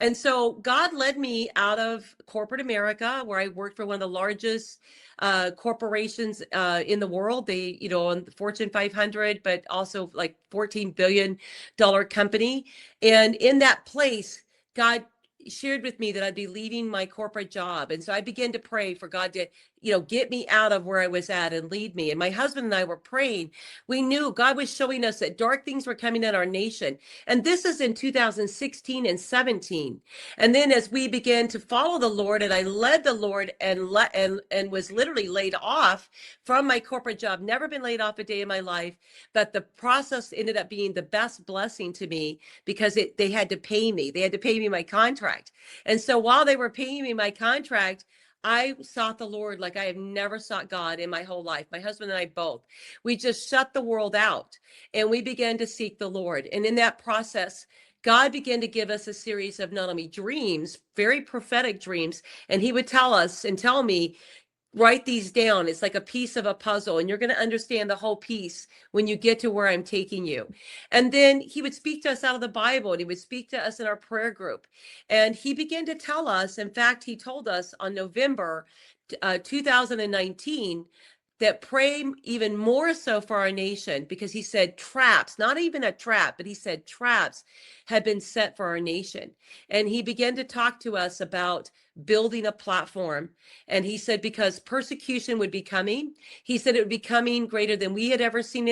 And so God led me out of corporate America, where I worked for one of the largest corporations in the world. They, on the Fortune 500, but also like $14 billion company. And in that place, God shared with me that I'd be leaving my corporate job. And so I began to pray for God to, get me out of where I was at and lead me. And my husband and I were praying. We knew God was showing us that dark things were coming in our nation. And this is in 2016 and 17. And then as we began to follow the Lord, and I led the Lord and was literally laid off from my corporate job, never been laid off a day in my life, but the process ended up being the best blessing to me because they had to pay me. They had to pay me my contract. And so while they were paying me my contract, I sought the Lord like I have never sought God in my whole life. My husband and I both. We just shut the world out and we began to seek the Lord. And in that process, God began to give us a series of not only dreams, very prophetic dreams, and he would tell us and tell me, write these down. It's like a piece of a puzzle, and you're going to understand the whole piece when you get to where I'm taking you. And then he would speak to us out of the Bible, and he would speak to us in our prayer group. And he began to tell us, in fact, he told us on November 2019, that pray even more so for our nation, because he said traps, not even a trap, but he said traps had been set for our nation. And he began to talk to us about building a platform. And he said, because persecution would be coming, he said it would be coming greater than we had ever seen in